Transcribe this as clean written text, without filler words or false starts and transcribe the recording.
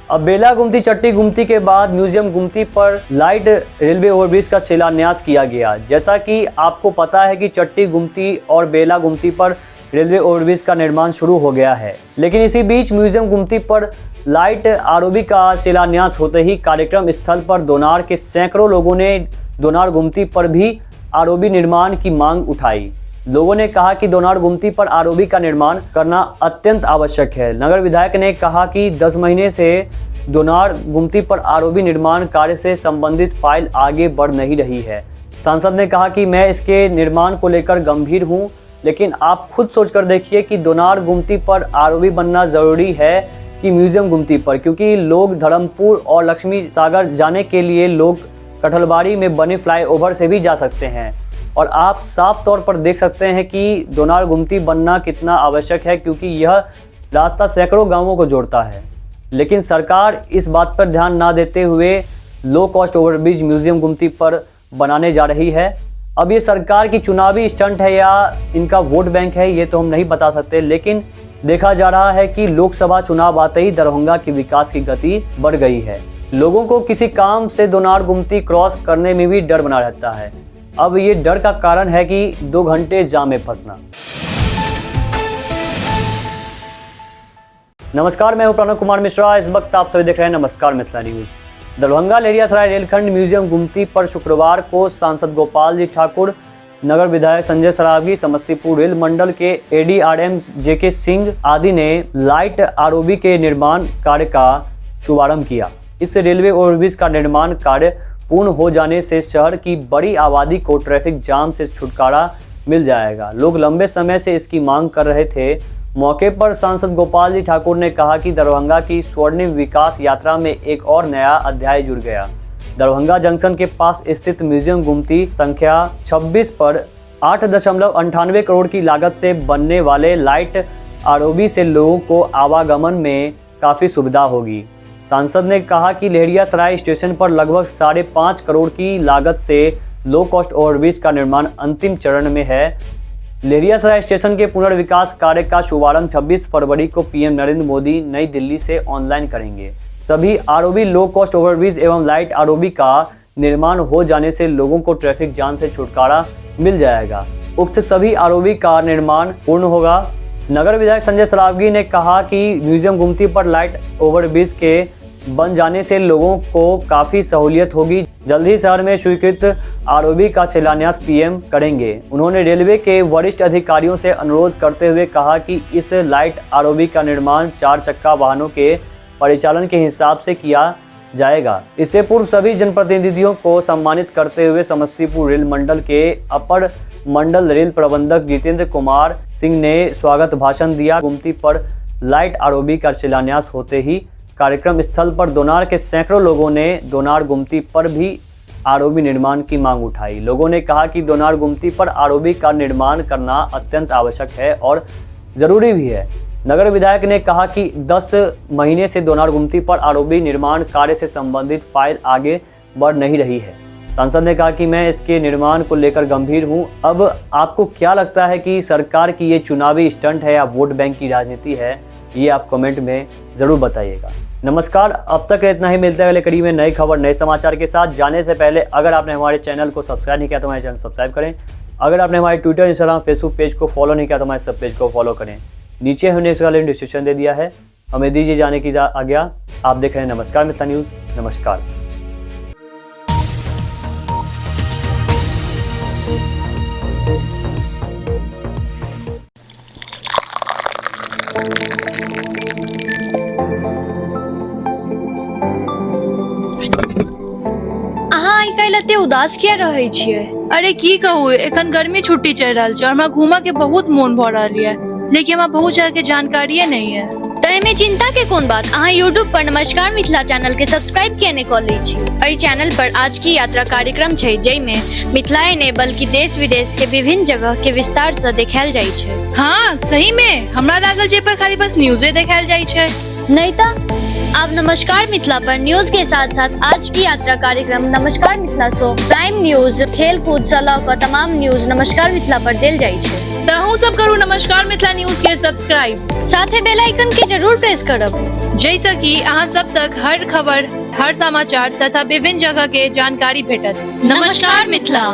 अब बेला गुमती चट्टी गुमती के बाद म्यूजियम गुमती पर लाइट रेलवे ओवरब्रिज का शिलान्यास किया गया। जैसा कि आपको पता है कि चट्टी गुमती और बेला गुमती पर रेलवे ओवरब्रिज का निर्माण शुरू हो गया है, लेकिन इसी बीच म्यूजियम गुमती पर लाइट आरओबी का शिलान्यास होते ही कार्यक्रम स्थल पर दोनार के सैकड़ों लोगों ने दोनार गुमती पर भी आरओबी निर्माण की मांग उठाई। लोगों ने कहा कि दोनार गुमती पर आरओबी का निर्माण करना अत्यंत आवश्यक है। नगर विधायक ने कहा कि 10 महीने से दोनार गुमती पर आरओबी निर्माण कार्य से संबंधित फाइल आगे बढ़ नहीं रही है। सांसद ने कहा कि मैं इसके निर्माण को लेकर गंभीर हूं, लेकिन आप खुद सोचकर देखिए कि दोनार गुमती पर आरओबी बनना जरूरी है कि म्यूजियम गुमती पर, क्योंकि लोग धर्मपुर और लक्ष्मी सागर जाने के लिए लोग कठलबाड़ी में बने फ्लाईओवर से भी जा सकते हैं। और आप साफ तौर पर देख सकते हैं कि दोनार गुमती बनना कितना आवश्यक है, क्योंकि यह रास्ता सैकड़ों गांवों को जोड़ता है। लेकिन सरकार इस बात पर ध्यान ना देते हुए लो कॉस्ट ओवरब्रिज म्यूजियम गुमती पर बनाने जा रही है। अब ये सरकार की चुनावी स्टंट है या इनका वोट बैंक है, ये तो हम नहीं बता सकते, लेकिन देखा जा रहा है कि लोकसभा चुनाव आते ही दरभंगा की विकास की गति बढ़ गई है। लोगों को किसी काम से दोनार गुमती क्रॉस करने में भी डर बना रहता है। अब ये डर का कारण है कि 2 घंटे जाम में फंसना। नमस्कार, मैं हूं प्रणव कुमार मिश्रा। इस वक्त आप सभी देख रहे हैं नमस्कार मिथिला न्यूज। दरभंगा लेहरियासराय रेलखंड म्यूजियम गुमती पर शुक्रवार को सांसद गोपाल जी ठाकुर, नगर विधायक संजय सरावगी, समस्तीपुर रेल मंडल के एडीआरएम जेके सिंह आदि ने लाइट आरओबी के निर्माण कार्य का शुभारंभ किया। इस रेलवे ओवरब्रिज का निर्माण कार्य पूर्ण हो जाने से शहर की बड़ी आबादी को ट्रैफिक जाम से छुटकारा मिल जाएगा। लोग लंबे समय से इसकी मांग कर रहे थे। मौके पर सांसद गोपाल जी ठाकुर ने कहा कि दरभंगा की स्वर्णिम विकास यात्रा में एक और नया अध्याय जुड़ गया। दरभंगा जंक्शन के पास स्थित म्यूजियम गुमती संख्या 26 पर 8.98 करोड़ की लागत से बनने वाले लाइट आरओबी से लोगों को आवागमन में काफी सुविधा होगी। सांसद ने कहा कि लेहरियासराय स्टेशन पर लगभग 5.5 करोड़ की लागत से लो कॉस्ट ओवरब्रिज का निर्माण अंतिम चरण में है। लेहरियासराय स्टेशन के पुनर्विकास कार्य का शुभारंभ 26 फरवरी को पीएम नरेंद्र मोदी नई दिल्ली से ऑनलाइन करेंगे। सभी आरओबी लो कॉस्ट ओवरब्रिज एवं लाइट आरओबी का निर्माण हो जाने से लोगों को ट्रैफिक जाम से छुटकारा मिल जाएगा। उक्त सभी आरओबी का निर्माण पूर्ण होगा। नगर विधायक संजय सरावगी ने कहा कि म्यूजियम गुमती पर लाइट ओवरब्रिज के बन जाने से लोगों को काफी सहूलियत होगी। जल्द ही शहर में स्वीकृत आरओबी का शिलान्यास पीएम करेंगे। उन्होंने रेलवे के वरिष्ठ अधिकारियों से अनुरोध करते हुए कहा कि इस लाइट आरओबी का निर्माण 4 चक्का वाहनों के परिचालन के हिसाब से किया जाएगा। इससे पूर्व सभी जनप्रतिनिधियों को सम्मानित करते हुए समस्तीपुर रेल मंडल के अपर मंडल रेल प्रबंधक जितेंद्र कुमार सिंह ने स्वागत भाषण दिया। गुमती पर लाइट आरओबी का शिलान्यास होते ही कार्यक्रम स्थल पर दोनार के सैकड़ों लोगों ने दोनार गुमती पर भी आरओबी निर्माण की मांग उठाई। लोगों ने कहा कि दोनार गुमती पर आरओबी का निर्माण करना अत्यंत आवश्यक है और जरूरी भी है। नगर विधायक ने कहा कि 10 महीने से दोनार गुमती पर आरओबी निर्माण कार्य से संबंधित फाइल आगे बढ़ नहीं रही है। सांसद ने कहा कि मैं इसके निर्माण को लेकर गंभीर हूं। अब आपको क्या लगता है कि सरकार की ये चुनावी स्टंट है या वोट बैंक की राजनीति है, ये आप कमेंट में जरूर बताइएगा। नमस्कार, अब तक इतना ही। मिलते हैं अगले कड़ी में नई खबर नए समाचार के साथ। जाने से पहले अगर आपने हमारे चैनल को सब्सक्राइब नहीं किया तो हमारे चैनल सब्सक्राइब करें। अगर आपने हमारे ट्विटर, इंस्टाग्राम, फेसबुक पेज को फॉलो नहीं किया तो हमारे सब पेज को फॉलो करें। नीचे हमने इसका लिंक डिस्क्रिप्शन दे दिया है। हमें दीजिए जाने की आज्ञा। आप देख रहे हैं नमस्कार मिथिला न्यूज। नमस्कार। एते उदास किया रहे छिए? अरे की कहू, एखन गर्मी छुट्टी चल रहा है और हमरा घूमा के बहुत मन भ रहा है, लेकिन हमरा बहुत जगह के जानकारी नहीं है। तय में चिंता के कौन बात, अहाँ यूट्यूब पर नमस्कार मिथिला चैनल के सब्सक्राइब किए कऽ लै छी। एहि चैनल पर आज की यात्रा कार्यक्रम छै, जै में मिथिलाए ने बल्कि देश विदेश के विभिन्न जगह के विस्तार से देखायल जाइ छै। हाँ सही में, हमरा लागल जे पर खाली बस न्यूज़े देखायल जाइ छै। नहीं त आप नमस्कार मिथिला पर न्यूज के साथ साथ आज की यात्रा कार्यक्रम नमस्कार मिथिला सो प्राइम न्यूज खेल कूद से लऽ कऽ तमाम न्यूज नमस्कार मिथिला पर देल जाइ छै। तहु सब करू नमस्कार मिथिला न्यूज के सब्सक्राइब, साथे बेल आइकन के जरूर प्रेस करब जैसे कि अहाँ सब तक हर खबर, हर समाचार तथा विभिन्न जगह के जानकारी भेटत। नमस्कार मिथिला।